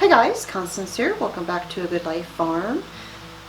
Hey guys, Constance here. Welcome back to A Good Life Farm.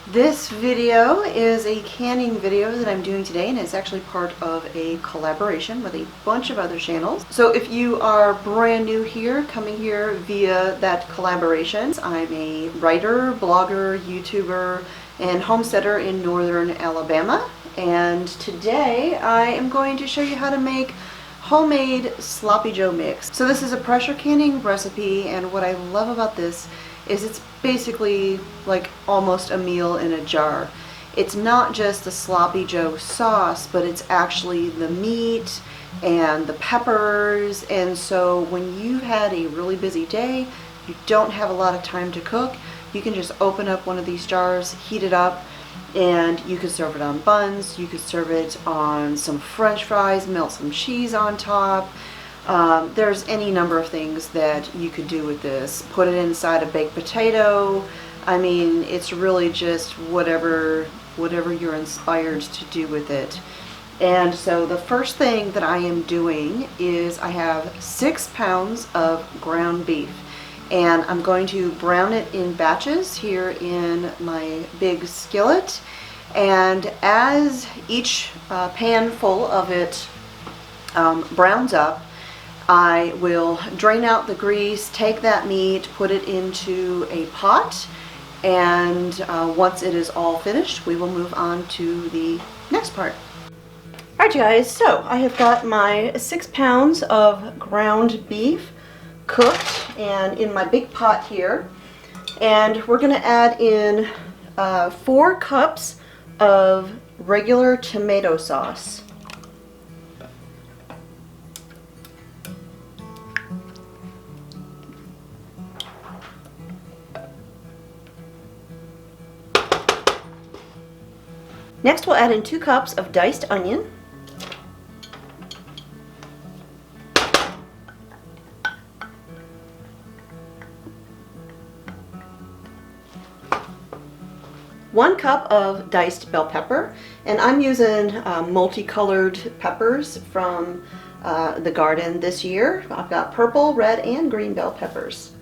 This video is a canning video that I'm doing today, and it's actually part of a collaboration with a bunch of other channels. So if you are brand new here, coming here via that collaboration, I'm a writer, blogger, YouTuber, and homesteader in northern Alabama. And today I am going to show you how to make homemade Sloppy Joe mix. So this is a pressure canning recipe, and what I love about this is it's basically like almost a meal in a jar. It's not just the Sloppy Joe sauce, but it's actually the meat and the peppers. And so when you've had a really busy day, you don't have a lot of time to cook, you can just open up one of these jars, heat it up, and you could serve it on buns, you could serve it on some french fries, melt some cheese on top. There's any number of things that you could do with this. Put it inside a baked potato. I mean, it's really just whatever you're inspired to do with it. And so the first thing that I am doing is I have 6 pounds of ground beef. And I'm going to brown it in batches here in my big skillet. And as each pan full of it browns up, I will drain out the grease, take that meat, put it into a pot, and once it is all finished, we will move on to the next part. Alright you guys, so I have got my 6 pounds of ground beef cooked and in my big pot here, and we're going to add in 4 cups of regular tomato sauce. Next we'll add in 2 cups of diced onion. One cup of diced bell pepper, and I'm using multicolored peppers from the garden this year. I've got purple, red, and green bell peppers.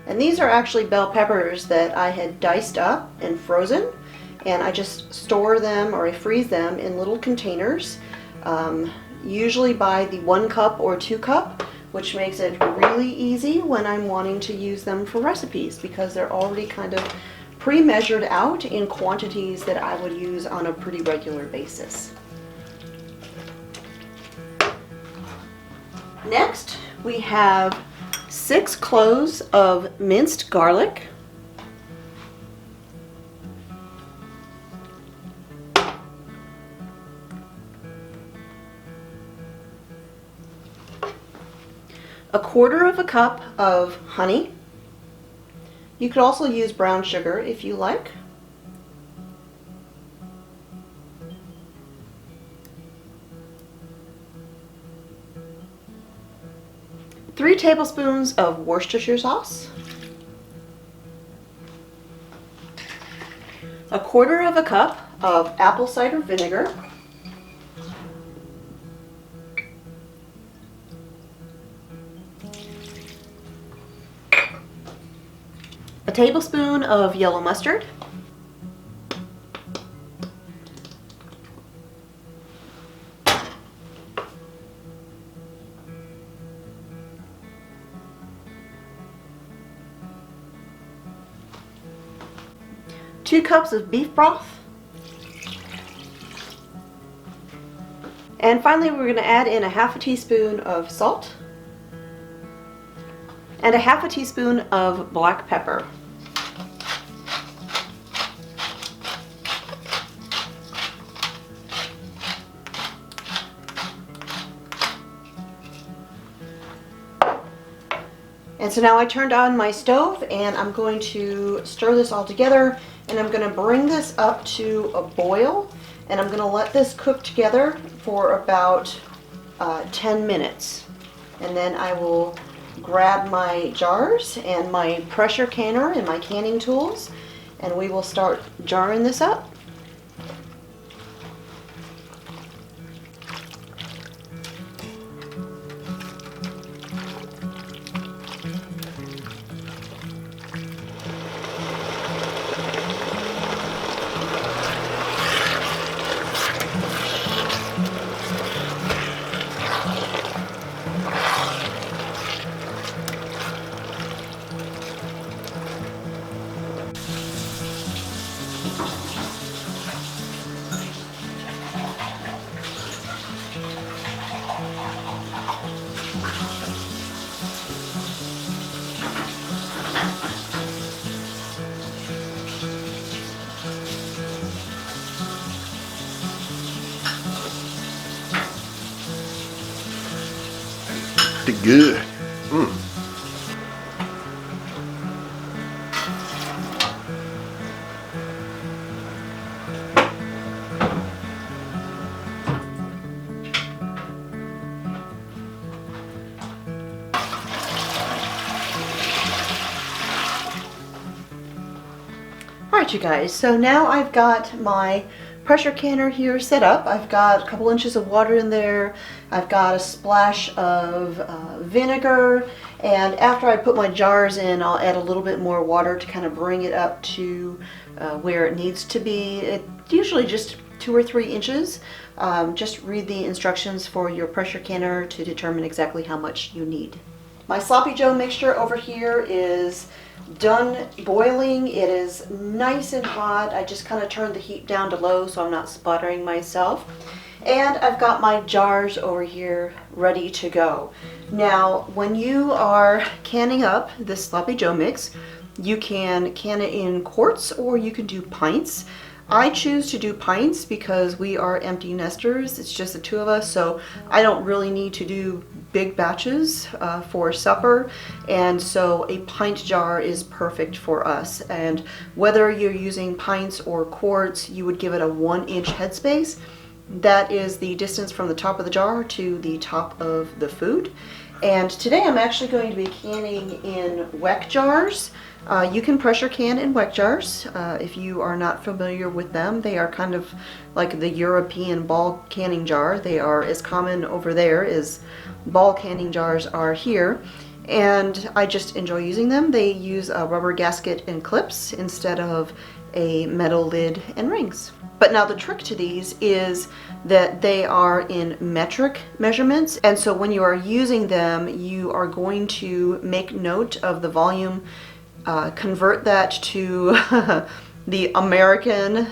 And these are actually bell peppers that I had diced up and frozen, and I just store them or I freeze them in little containers, usually by the 1 cup or 2 cup, which makes it really easy when I'm wanting to use them for recipes, because they're already kind of pre-measured out in quantities that I would use on a pretty regular basis. Next, we have 6 cloves of minced garlic, a 1/4 cup of honey. You could also use brown sugar if you like. 3 tablespoons of Worcestershire sauce. A 1/4 cup of apple cider vinegar. A tablespoon of yellow mustard. Two cups of beef broth. And finally, we're going to add in a 1/2 teaspoon of salt and a 1/2 teaspoon of black pepper. And so now I turned on my stove, and I'm going to stir this all together, and I'm going to bring this up to a boil, and I'm going to let this cook together for about 10 minutes. And then I will grab my jars and my pressure canner and my canning tools, and we will start jarring this up. good. Alright you guys, so now I've got my pressure canner here set up. I've got a couple inches of water in there. I've got a splash of vinegar, and after I put my jars in, I'll add a little bit more water to kind of bring it up to where it needs to be. It's usually just 2 or 3 inches. Just read the instructions for your pressure canner to determine exactly how much you need. My Sloppy Joe mixture over here is done boiling. It is nice and hot. I just kind of turned the heat down to low so I'm not sputtering myself. And I've got my jars over here ready to go. Now, when you are canning up this Sloppy Joe mix, you can can it in quarts or you can do pints. I choose to do pints because we are empty nesters. It's just the 2 of us, so I don't really need to do big batches for supper, and so a pint jar is perfect for us. And whether you're using pints or quarts, you would give it a 1-inch headspace. That is the distance from the top of the jar to the top of the food. And today I'm actually going to be canning in weck jars. You can pressure can in weck jars if you are not familiar with them. They are kind of like the European ball canning jar. They are as common over there as ball canning jars are here, and I just enjoy using them. They use a rubber gasket and clips instead of a metal lid and rings. But now the trick to these is that they are in metric measurements, and so when you are using them, you are going to make note of the volume, convert that to the American,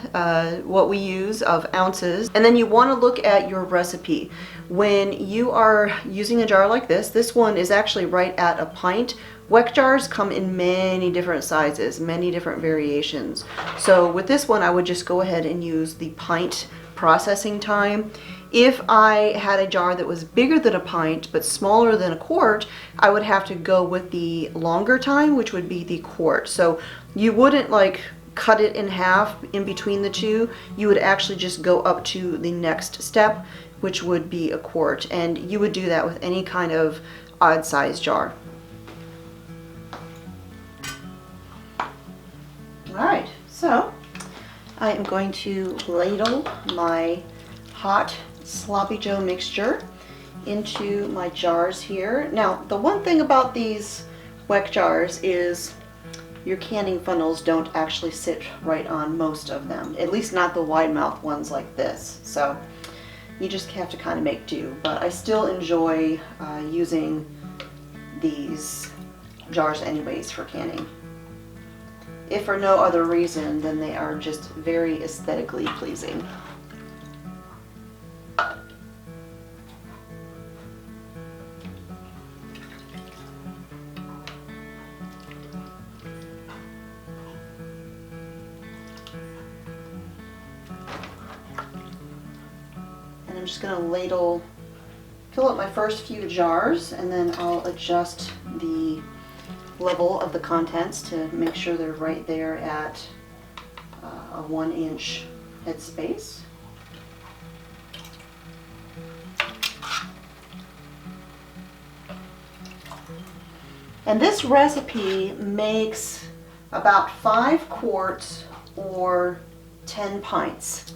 what we use of ounces, and then you want to look at your recipe. When you are using a jar like this one is actually right at a pint. Weck jars come in many different sizes, many different variations. So with this one, I would just go ahead and use the pint processing time. If I had a jar that was bigger than a pint but smaller than a quart, I would have to go with the longer time, which would be the quart. So you wouldn't like cut it in half in between the two. You would actually just go up to the next step, which would be a quart, and you would do that with any kind of odd size jar. Alright, so I am going to ladle my hot Sloppy Joe mixture into my jars here. Now, the one thing about these weck jars is your canning funnels don't actually sit right on most of them, at least not the wide mouth ones like this. So you just have to kind of make do, but I still enjoy using these jars anyways for canning. If for no other reason than they are just very aesthetically pleasing. And I'm just going to fill up my first few jars, and then I'll adjust the level of the contents to make sure they're right there at a 1-inch headspace. And this recipe makes about 5 quarts or 10 pints.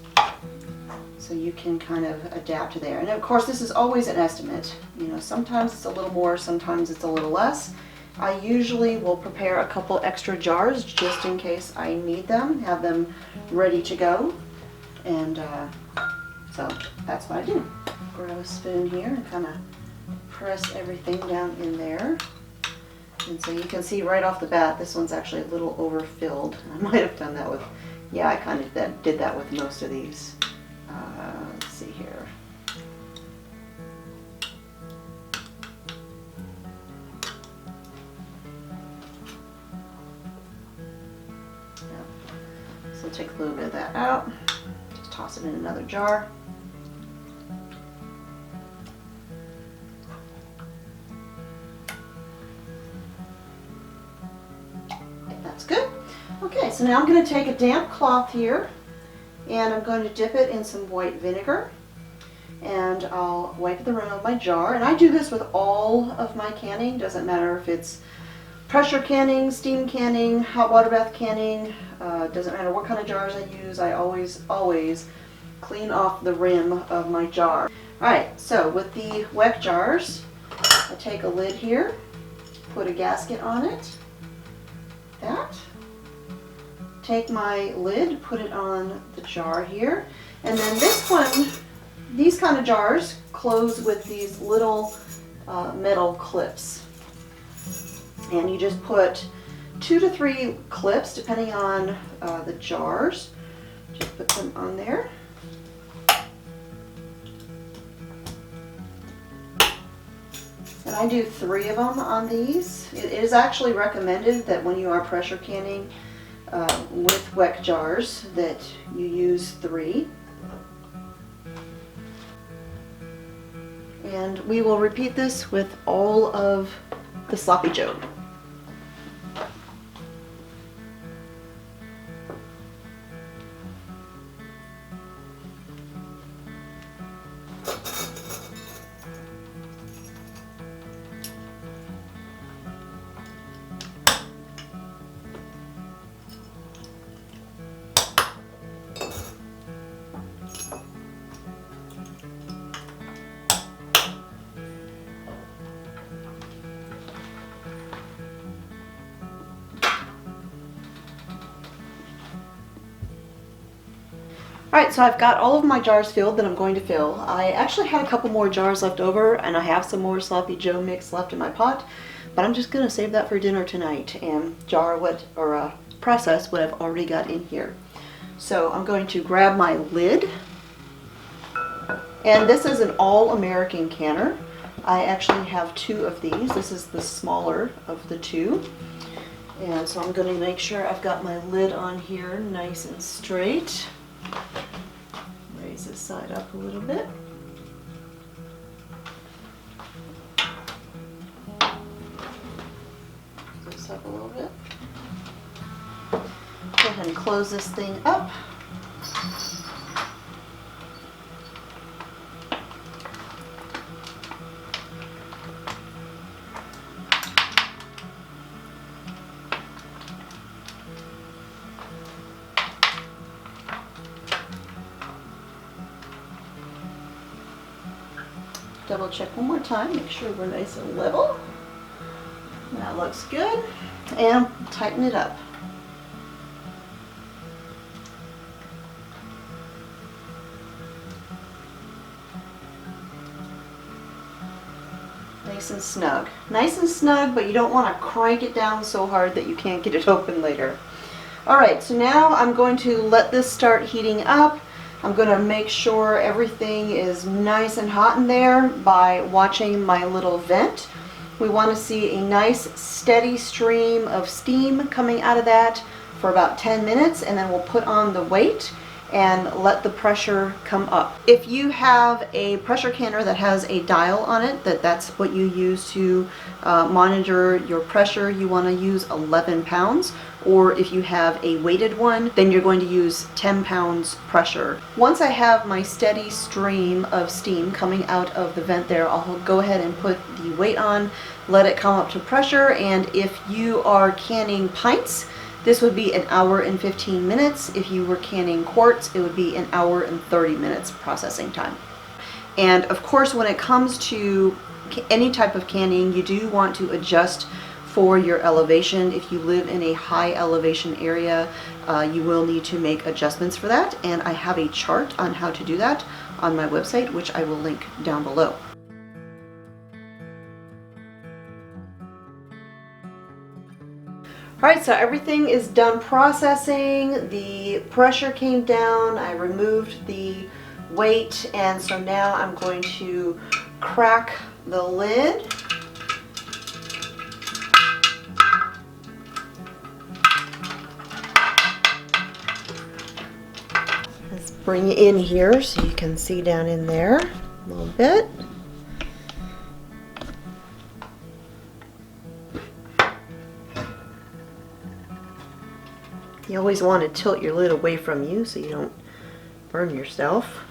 So you can kind of adapt to there. And of course, this is always an estimate. You know, sometimes it's a little more, sometimes it's a little less. I usually will prepare a couple extra jars just in case I need them, have them ready to go. And so that's what I do. Grab a spoon here and kind of press everything down in there. And so you can see right off the bat, this one's actually a little overfilled. I might have done that with, yeah, I kind of did that with most of these. Let's see here. So take a little bit of that out, just toss it in another jar. Okay, so now I'm going to take a damp cloth here and I'm going to dip it in some white vinegar, and I'll wipe the rim of my jar. And I do this with all of my canning. Doesn't matter if it's pressure canning, steam canning, hot water bath canning, doesn't matter what kind of jars I use. I always clean off the rim of my jar. Alright, so with the WEC jars, I take a lid here, put a gasket on it, that. Take my lid, put it on the jar here, and then this one, these kind of jars close with these little metal clips. And you just put 2 to 3 clips depending on the jars. Just put them on there. And I do 3 of them on these. It is actually recommended that when you are pressure canning with WEC jars that you use 3. And we will repeat this with all of the sloppy joe. Alright, so I've got all of my jars filled that I'm going to fill. I actually had a couple more jars left over, and I have some more sloppy joe mix left in my pot, but I'm just going to save that for dinner tonight and process what I've already got in here. So I'm going to grab my lid, and this is an all-American canner. I actually have 2 of these. This is the smaller of the 2. And so I'm going to make sure I've got my lid on here nice and straight. Raise this side up a little bit. Raise this up a little bit. Go ahead and close this thing up. Double check one more time, make sure we're nice and level. That looks good. And tighten it up. Nice and snug. Nice and snug, but you don't want to crank it down so hard that you can't get it open later. Alright, so now I'm going to let this start heating up. I'm going to make sure everything is nice and hot in there by watching my little vent. We want to see a nice steady stream of steam coming out of that for about 10 minutes, and then we'll put on the weight and let the pressure come up. If you have a pressure canner that has a dial on it, that's what you use to monitor your pressure, you want to use 11 pounds. Or if you have a weighted one, then you're going to use 10 pounds pressure. Once I have my steady stream of steam coming out of the vent there, I'll go ahead and put the weight on, let it come up to pressure, and if you are canning pints, this would be 1 hour and 15 minutes. If you were canning quarts, it would be 1 hour and 30 minutes processing time. And of course, when it comes to any type of canning, you do want to adjust for your elevation. If you live in a high elevation area, you will need to make adjustments for that, and I have a chart on how to do that on my website, which I will link down below. Alright, so everything is done processing. The pressure came down, I removed the weight, and so now I'm going to crack the lid. Let's bring it in here so you can see down in there a little bit. You always want to tilt your lid away from you so you don't burn yourself.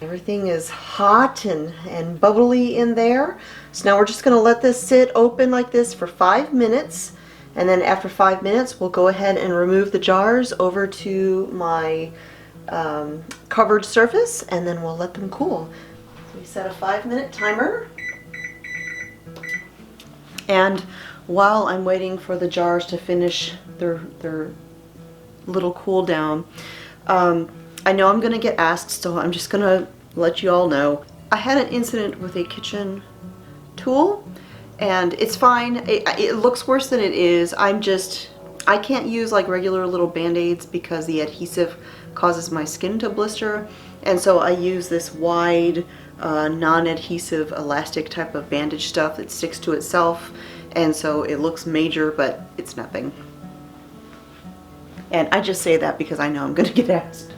Everything is hot and bubbly in there. So now we're just going to let this sit open like this for 5 minutes. And then after 5 minutes, we'll go ahead and remove the jars over to my covered surface, and then we'll let them cool. So we set a 5-minute timer. And while I'm waiting for the jars to finish their little cool down, I know I'm going to get asked, so I'm just going to let you all know. I had an incident with a kitchen tool, and it's fine. It looks worse than it is. I can't use like regular little band-aids because the adhesive causes my skin to blister, and so I use this wide, non-adhesive elastic type of bandage stuff that sticks to itself, and so it looks major, but it's nothing. And I just say that because I know I'm going to get asked.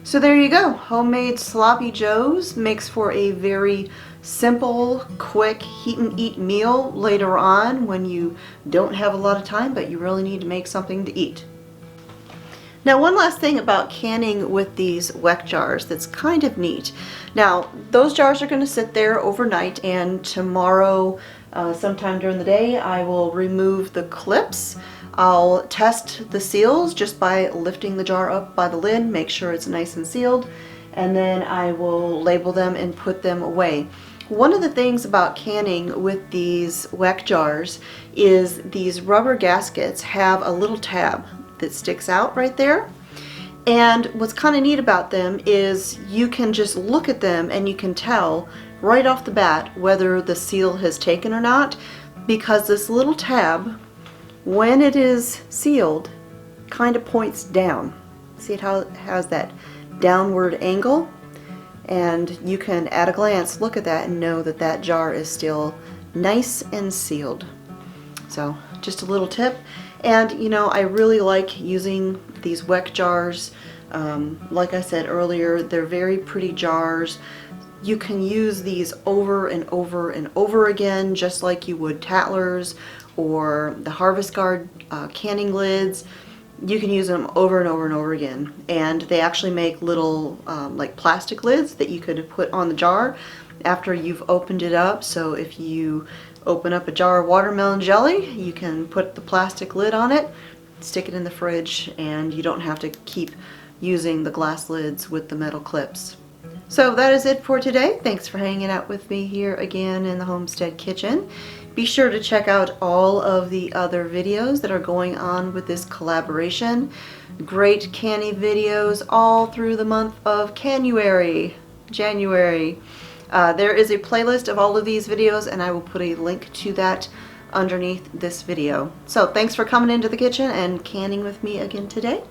So there you go. Homemade sloppy joes makes for a very simple, quick heat and eat meal later on when you don't have a lot of time but you really need to make something to eat. Now, one last thing about canning with these weck jars that's kind of neat. Now, those jars are going to sit there overnight, and tomorrow, sometime during the day, I will remove the clips. I'll test the seals just by lifting the jar up by the lid, make sure it's nice and sealed, and then I will label them and put them away. One of the things about canning with these weck jars is these rubber gaskets have a little tab that sticks out right there. And what's kind of neat about them is you can just look at them and you can tell right off the bat whether the seal has taken or not, because this little tab, when it is sealed, kind of points down. See how it has that downward angle? And you can at a glance look at that and know that that jar is still nice and sealed. So just a little tip. And you know, I really like using these weck jars. Like I said earlier, they're very pretty jars. You can use these over and over and over again, just like you would Tattlers or the Harvest Guard canning lids. You can use them over and over and over again. And they actually make little like plastic lids that you could put on the jar after you've opened it up. So if you open up a jar of watermelon jelly, you can put the plastic lid on it, stick it in the fridge, and you don't have to keep using the glass lids with the metal clips. So that is it for today. Thanks for hanging out with me here again in the Homestead Kitchen. Be sure to check out all of the other videos that are going on with this collaboration. Great canning videos all through the month of January. There is a playlist of all of these videos, and I will put a link to that underneath this video. So thanks for coming into the kitchen and canning with me again today.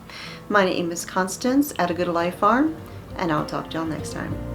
My name is Constance at A Good Life Farm, and I'll talk to y'all next time.